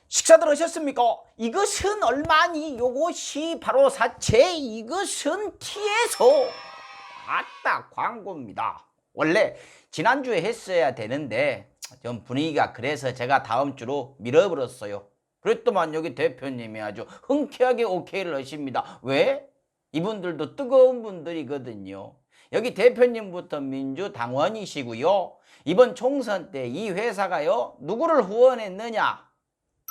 식사들 하셨습니까? 이것은 얼마니? 요것이 바로 사채. 이것은 티에서. 아따, 광고입니다. 원래 지난주에 했어야 되는데 좀 분위기가 그래서 제가 다음 주로 밀어버렸어요. 그랬더만 여기 대표님이 아주 흔쾌하게 오케이를 하십니다. 왜? 이분들도 뜨거운 분들이거든요. 여기 대표님부터 민주당원이시고요. 이번 총선 때 이 회사가요, 누구를 후원했느냐?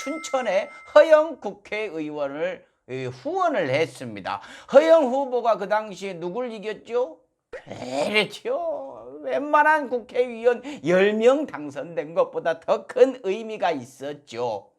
춘천의 허영 국회의원을 후원을 했습니다. 허영 후보가 그 당시에 누굴 이겼죠? 그렇죠. 웬만한 국회의원 10명 당선된 것보다 더 큰 의미가 있었죠.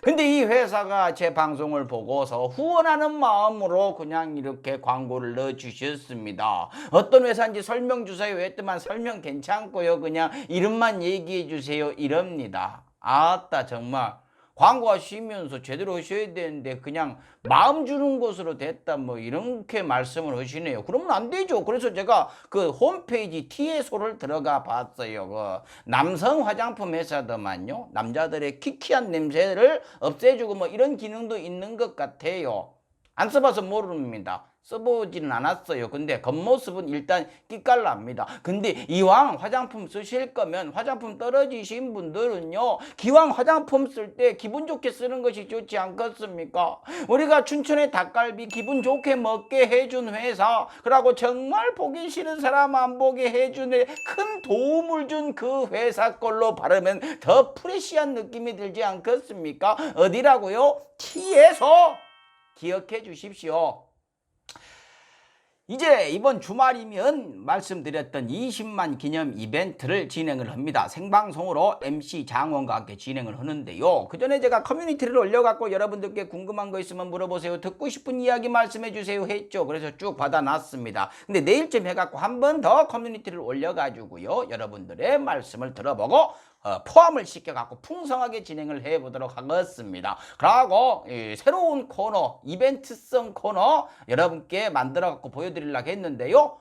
근데 이 회사가 제 방송을 보고서 후원하는 마음으로 그냥 이렇게 광고를 넣어주셨습니다. 어떤 회사인지 설명 주세요 했더만 설명 괜찮고요. 그냥 이름만 얘기해 주세요 이럽니다. 아따, 정말 광고하시면서 제대로 하셔야 되는데 그냥 마음 주는 것으로 됐다 뭐 이렇게 말씀을 하시네요. 그러면 안 되죠. 그래서 제가 그 홈페이지 TSO를 들어가 봤어요. 그 남성 화장품 회사더만요, 남자들의 키키한 냄새를 없애주고 뭐 이런 기능도 있는 것 같아요. 안 써봐서 모릅니다. 써보지는 않았어요. 근데 겉모습은 일단 끼깔납니다. 근데 이왕 화장품 쓰실 거면 화장품 떨어지신 분들은요, 기왕 화장품 쓸 때 기분 좋게 쓰는 것이 좋지 않겠습니까? 우리가 춘천의 닭갈비 기분 좋게 먹게 해준 회사, 그러고 정말 보기 싫은 사람 안 보게 해주는 큰 도움을 준 그 회사 걸로 바르면 더 프레시한 느낌이 들지 않겠습니까? 어디라고요? T에서. 기억해 주십시오. 이제 이번 주말이면 말씀드렸던 20만 기념 이벤트를 진행을 합니다. 생방송으로 MC 장원과 함께 진행을 하는데요. 그 전에 제가 커뮤니티를 올려갖고 여러분들께 궁금한 거 있으면 물어보세요, 듣고 싶은 이야기 말씀해 주세요 했죠. 그래서 쭉 받아놨습니다. 근데 내일쯤 해갖고 한 번 더 커뮤니티를 올려가지고요, 여러분들의 말씀을 들어보고 포함을 시켜갖고 풍성하게 진행을 해보도록 하겠습니다. 그리고 새로운 코너, 이벤트성 코너 여러분께 만들어갖고 보여드리려고 했는데요.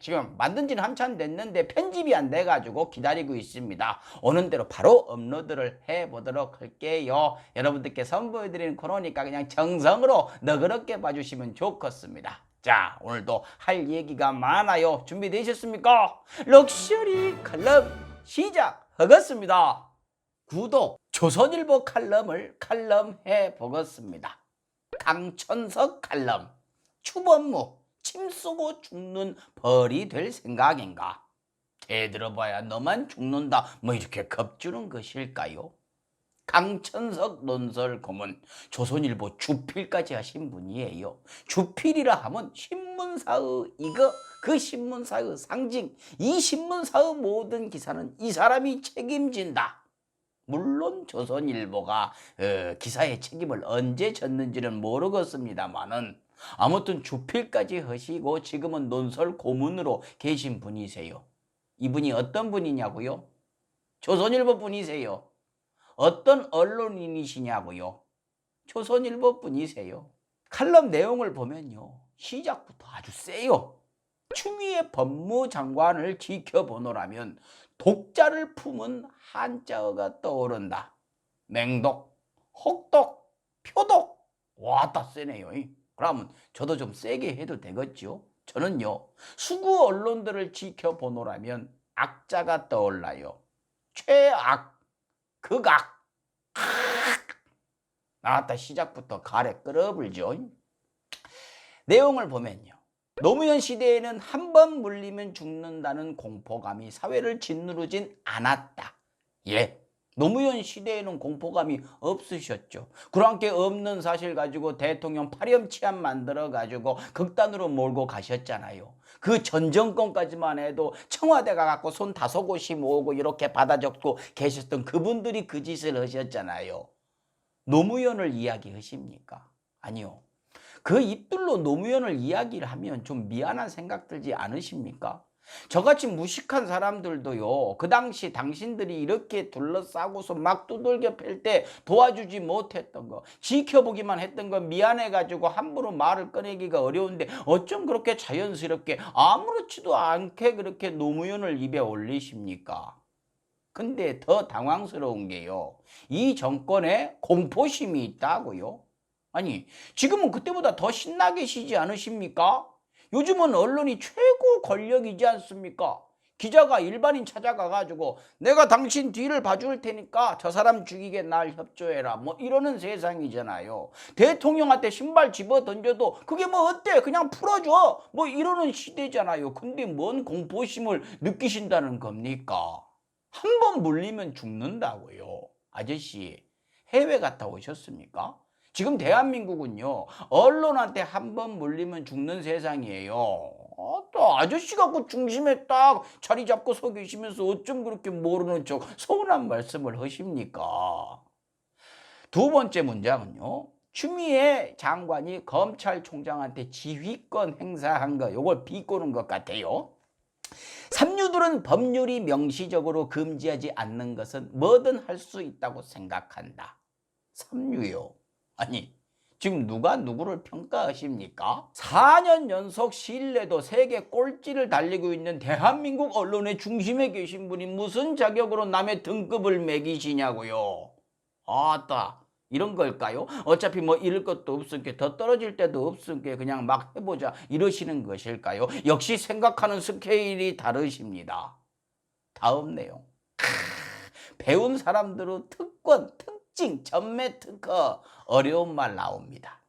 지금 만든 지는 한참 됐는데 편집이 안 돼가지고 기다리고 있습니다. 오는 대로 바로 업로드를 해보도록 할게요. 여러분들께 선보여드리는 코너니까 그냥 정성으로 너그럽게 봐주시면 좋겠습니다. 자, 오늘도 할 얘기가 많아요. 준비되셨습니까? 럭셔리 칼럼 시작하겠습니다. 구독, 조선일보 칼럼을 칼럼해 보겠습니다. 강천석 칼럼, 추범무 침 쏘고 죽는 벌이 될 생각인가? 대들어봐야 너만 죽는다 뭐 이렇게 겁주는 것일까요? 강천석 논설 고문, 조선일보 주필까지 하신 분이에요. 주필이라 하면 신문사의 이거, 그 신문사의 상징, 이 신문사의 모든 기사는 이 사람이 책임진다. 물론 조선일보가 기사의 책임을 언제 졌는지는 모르겠습니다만은 아무튼 주필까지 하시고 지금은 논설 고문으로 계신 분이세요. 이분이 어떤 분이냐고요? 조선일보 분이세요. 어떤 언론인이시냐고요? 조선일보 분이세요. 칼럼 내용을 보면요, 시작부터 아주 세요. 추미애 법무장관을 지켜보노라면 독자를 품은 한자어가 떠오른다. 맹독, 혹독, 표독. 와따 세네요. 그러면 저도 좀 세게 해도 되겠죠? 저는요, 수구 언론들을 지켜보노라면 악자가 떠올라요. 최악, 극악. 아따, 시작부터 가래 끓어불죠. 내용을 보면요, 노무현 시대에는 한 번 물리면 죽는다는 공포감이 사회를 짓누르진 않았다. 노무현 시대에는 공포감이 없으셨죠. 그런 게 없는 사실 가지고 대통령 파렴치한 만들어 가지고 극단으로 몰고 가셨잖아요. 그 전 정권까지만 해도 청와대가 갖고 손 5곳이 모으고 이렇게 받아 적고 계셨던 그분들이 그 짓을 하셨잖아요. 노무현을 이야기하십니까? 아니요. 그 입들로 노무현을 이야기를 하면 좀 미안한 생각 들지 않으십니까? 저같이 무식한 사람들도요, 그 당시 당신들이 이렇게 둘러싸고서 막 두들겨 팰 때 도와주지 못했던 거, 지켜보기만 했던 거 미안해가지고 함부로 말을 꺼내기가 어려운데 어쩜 그렇게 자연스럽게 아무렇지도 않게 그렇게 노무현을 입에 올리십니까? 근데 더 당황스러운 게요. 이 정권에 공포심이 있다고요. 아니, 지금은 그때보다 더 신나 계시지 않으십니까? 요즘은 언론이 최고 권력이지 않습니까? 기자가 일반인 찾아가가지고 내가 당신 뒤를 봐줄 테니까 저 사람 죽이게 날 협조해라 뭐 이러는 세상이잖아요. 대통령한테 신발 집어 던져도 그게 뭐 어때 그냥 풀어줘 뭐 이러는 시대잖아요. 근데 뭔 공포심을 느끼신다는 겁니까? 한 번 물리면 죽는다고요. 아저씨 해외 갔다 오셨습니까? 지금 대한민국은요 언론한테 한 번 물리면 죽는 세상이에요. 또 아저씨 갖고 중심에 딱 자리 잡고 서 계시면서 어쩜 그렇게 모르는 척 서운한 말씀을 하십니까? 두 번째 문장은요. 추미애 장관이 검찰총장한테 지휘권 행사한 거 요걸 비꼬는 것 같아요. 삼류들은 법률이 명시적으로 금지하지 않는 것은 뭐든 할 수 있다고 생각한다. 삼류요. 아니 지금 누가 누구를 평가하십니까? 4년 연속 신뢰도 세계 꼴찌를 달리고 있는 대한민국 언론의 중심에 계신 분이 무슨 자격으로 남의 등급을 매기시냐고요. 아따 이런 걸까요? 어차피 뭐 잃을 것도 없으니까 더 떨어질 때도 없으니까 그냥 막 해보자 이러시는 것일까요? 역시 생각하는 스케일이 다르십니다. 다음 내용. 배운 사람들은 특권, 특징, 전매 특허 어려운 말 나옵니다.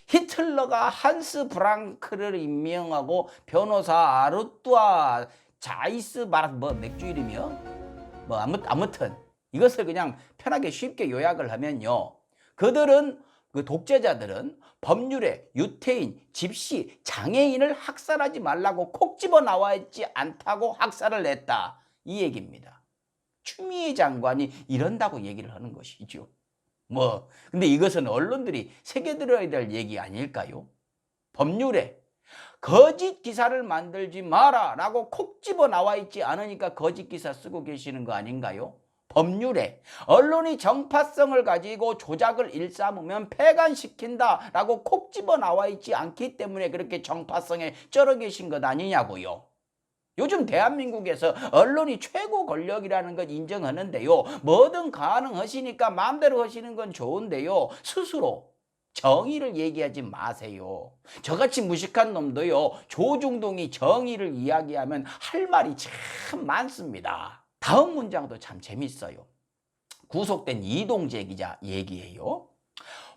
히틀러가 한스 브랑크를 임명하고 변호사 아르뚜아 자이스 마라 뭐 맥주 이름이요? 뭐 아무튼 이것을 그냥 편하게 쉽게 요약을 하면요. 그들은 그 독재자들은 법률에 유태인, 집시, 장애인을 학살하지 말라고 콕 집어 나와 있지 않다고 학살을 냈다. 이 얘기입니다. 추미애 장관이 이런다고 얘기를 하는 것이죠. 근데 이것은 언론들이 새겨들어야 될 얘기 아닐까요? 법률에 거짓 기사를 만들지 마라 라고 콕 집어 나와 있지 않으니까 거짓 기사 쓰고 계시는 거 아닌가요? 법률에 언론이 정파성을 가지고 조작을 일삼으면 폐간시킨다 라고 콕 집어 나와 있지 않기 때문에 그렇게 정파성에 쩔어 계신 것 아니냐고요. 요즘 대한민국에서 언론이 최고 권력이라는 건 인정하는데요. 뭐든 가능하시니까 마음대로 하시는 건 좋은데요. 스스로 정의를 얘기하지 마세요. 저같이 무식한 놈도요. 조중동이 정의를 이야기하면 할 말이 참 많습니다. 다음 문장도 참 재밌어요. 구속된 이동재 기자 얘기예요.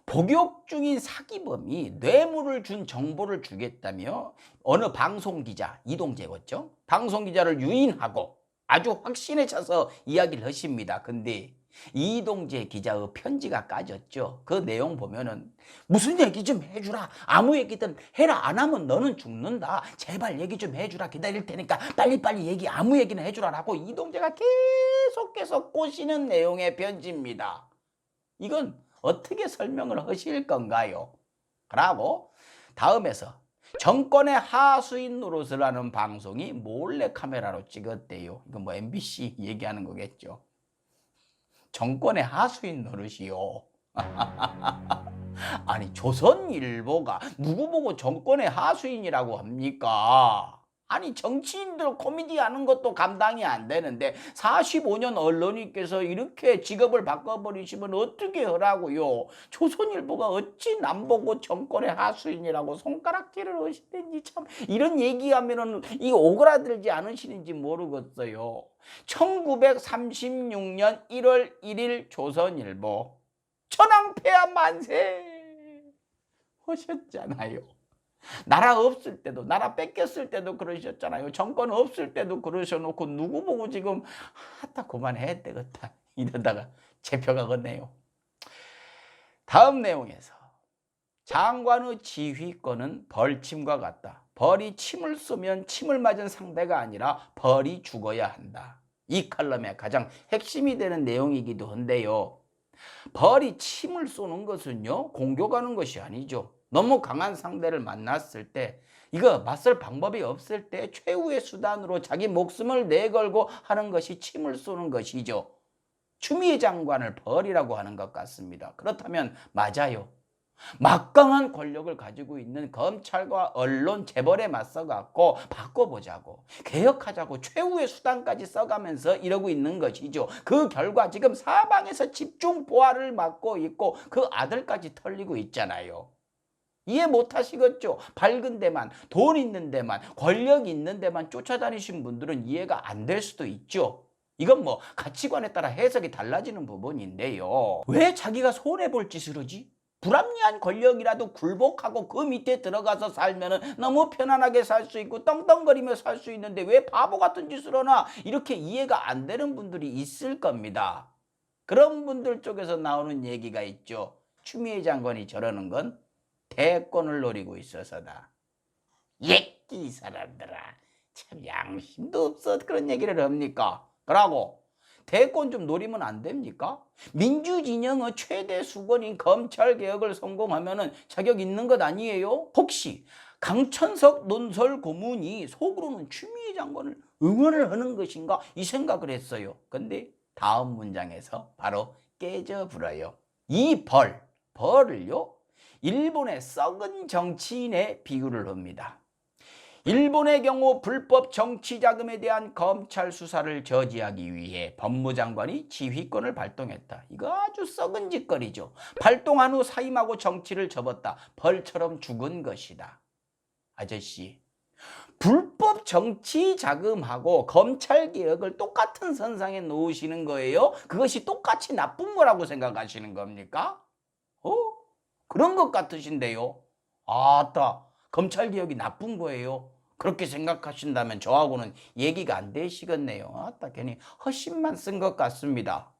복역 중인 사기범이 뇌물을 준 정보를 주겠다며 어느 방송기자 이동재였죠. 방송기자를 유인하고 아주 확신에 차서 이야기를 하십니다. 근데 이동재 기자의 편지가 까졌죠. 그 내용 보면은 무슨 얘기 좀 해주라. 아무 얘기든 해라. 안 하면 너는 죽는다. 제발 얘기 좀 해주라. 기다릴 테니까 빨리빨리 얘기 아무 얘기나 해주라라고 이동재가 계속해서 꼬시는 내용의 편지입니다. 이건 어떻게 설명을 하실 건가요? 그러고 다음에서 정권의 하수인 노릇을 하는 방송이 몰래 카메라로 찍었대요. 이건 뭐 MBC 얘기하는 거겠죠. 정권의 하수인 노릇이요. 아니 조선일보가 누구 보고 정권의 하수인이라고 합니까? 아니 정치인들 코미디 하는 것도 감당이 안 되는데 45년 언론인께서 이렇게 직업을 바꿔버리시면 어떻게 하라고요? 조선일보가 어찌 남보고 정권의 하수인이라고 손가락질을 하시는지 참 이런 얘기하면은 이 오그라들지 않으시는지 모르겠어요. 1936년 1월 1일 조선일보 천황폐하 만세 하셨잖아요. 나라 없을 때도 나라 뺏겼을 때도 그러셨잖아요. 정권 없을 때도 그러셔놓고 누구 보고 지금 하다 그만해 되겠다 이러다가 잡혀가겠네요. 다음 내용에서 장관의 지휘권은 벌침과 같다. 벌이 침을 쏘면 침을 맞은 상대가 아니라 벌이 죽어야 한다. 이 칼럼의 가장 핵심이 되는 내용이기도 한데요. 벌이 침을 쏘는 것은요 공격하는 것이 아니죠. 너무 강한 상대를 만났을 때 이거 맞설 방법이 없을 때 최후의 수단으로 자기 목숨을 내걸고 하는 것이 침을 쏘는 것이죠. 추미애 장관을 벌이라고 하는 것 같습니다. 그렇다면 맞아요. 막강한 권력을 가지고 있는 검찰과 언론, 재벌에 맞서갖고 바꿔보자고, 개혁하자고 최후의 수단까지 써가면서 이러고 있는 것이죠. 그 결과 지금 사방에서 집중 보화를 맞고 있고 그 아들까지 털리고 있잖아요. 이해 못하시겠죠? 밝은 데만, 돈 있는 데만, 권력 있는 데만 쫓아다니신 분들은 이해가 안 될 수도 있죠. 이건 뭐 가치관에 따라 해석이 달라지는 부분인데요. 왜 자기가 손해볼 짓을 하지? 불합리한 권력이라도 굴복하고 그 밑에 들어가서 살면 너무 편안하게 살 수 있고 떵떵거리며 살 수 있는데 왜 바보 같은 짓을 하나? 이렇게 이해가 안 되는 분들이 있을 겁니다. 그런 분들 쪽에서 나오는 얘기가 있죠. 추미애 장관이 저러는 건 대권을 노리고 있어서다. 이 사람들아, 참 양심도 없어 그런 얘기를 합니까? 그러고 대권 좀 노리면 안 됩니까? 민주진영의 최대 수건인 검찰개혁을 성공하면 자격 있는 것 아니에요? 혹시 강천석 논설 고문이 속으로는 추미애 장관을 응원을 하는 것인가? 이 생각을 했어요. 근데 다음 문장에서 바로 깨져버려요. 이 벌을요, 일본의 썩은 정치인에 비유를 합니다. 일본의 경우 불법 정치 자금에 대한 검찰 수사를 저지하기 위해 법무장관이 지휘권을 발동했다. 이거 아주 썩은 짓거리죠. 발동한 후 사임하고 정치를 접었다. 벌처럼 죽은 것이다. 아저씨, 불법 정치 자금하고 검찰 개혁을 똑같은 선상에 놓으시는 거예요? 그것이 똑같이 나쁜 거라고 생각하시는 겁니까? 그런 것 같으신데요. 아따, 검찰 개혁이 나쁜 거예요. 그렇게 생각하신다면 저하고는 얘기가 안 되시겠네요. 아따, 괜히 헛심만 쓴 것 같습니다.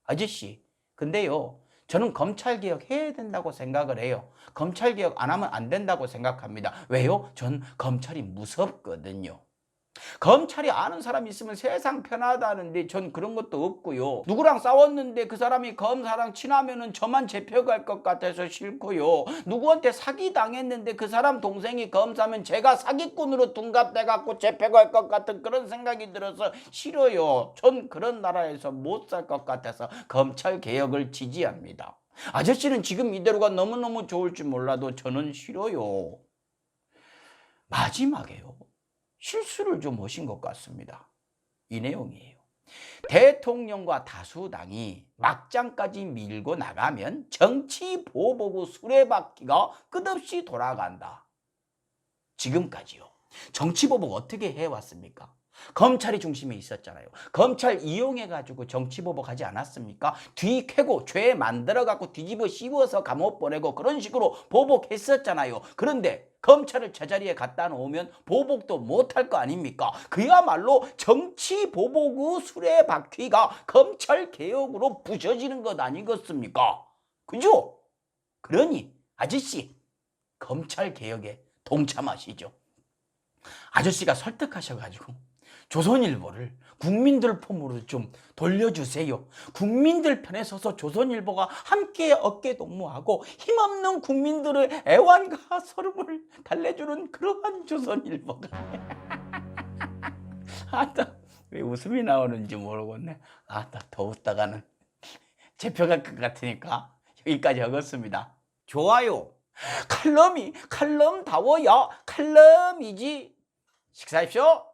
아저씨, 근데요, 저는 검찰 개혁 해야 된다고 생각을 해요. 검찰 개혁 안 하면 안 된다고 생각합니다. 왜요? 전 검찰이 무섭거든요. 검찰이 아는 사람이 있으면 세상 편하다는데 전 그런 것도 없고요. 누구랑 싸웠는데 그 사람이 검사랑 친하면은 저만 잡혀갈 것 같아서 싫고요. 누구한테 사기 당했는데 그 사람 동생이 검사면 제가 사기꾼으로 둔갑돼 갖고 잡혀갈 것 같은 그런 생각이 들어서 싫어요. 전 그런 나라에서 못 살 것 같아서 검찰 개혁을 지지합니다. 아저씨는 지금 이대로가 너무너무 좋을지 몰라도 저는 싫어요. 마지막에요, 실수를 좀 하신 것 같습니다. 이 내용이에요. 대통령과 다수당이 막장까지 밀고 나가면 정치 보복의 수레바퀴가 끝없이 돌아간다. 지금까지요. 정치 보복 어떻게 해왔습니까? 검찰이 중심에 있었잖아요. 검찰 이용해가지고 정치 보복하지 않았습니까? 뒤 캐고 죄 만들어갖고 뒤집어 씌워서 감옥 보내고 그런 식으로 보복했었잖아요. 그런데 검찰을 제자리에 갖다 놓으면 보복도 못할 거 아닙니까? 그야말로 정치 보복의 수레바퀴가 검찰 개혁으로 부셔지는 것 아니겠습니까? 그죠? 그러니 아저씨, 검찰 개혁에 동참하시죠. 아저씨가 설득하셔가지고 조선일보를 국민들 폼으로 좀 돌려주세요. 국민들 편에 서서 조선일보가 함께 어깨동무하고 힘없는 국민들의 애환과 서름을 달래주는 그러한 조선일보가 아따, 왜 웃음이 나오는지 모르겠네. 아따, 더 웃다가는 잡혀갈 것 같으니까 여기까지 하겠습니다. 좋아요. 칼럼이 칼럼다워야 칼럼이지. 식사하십시오.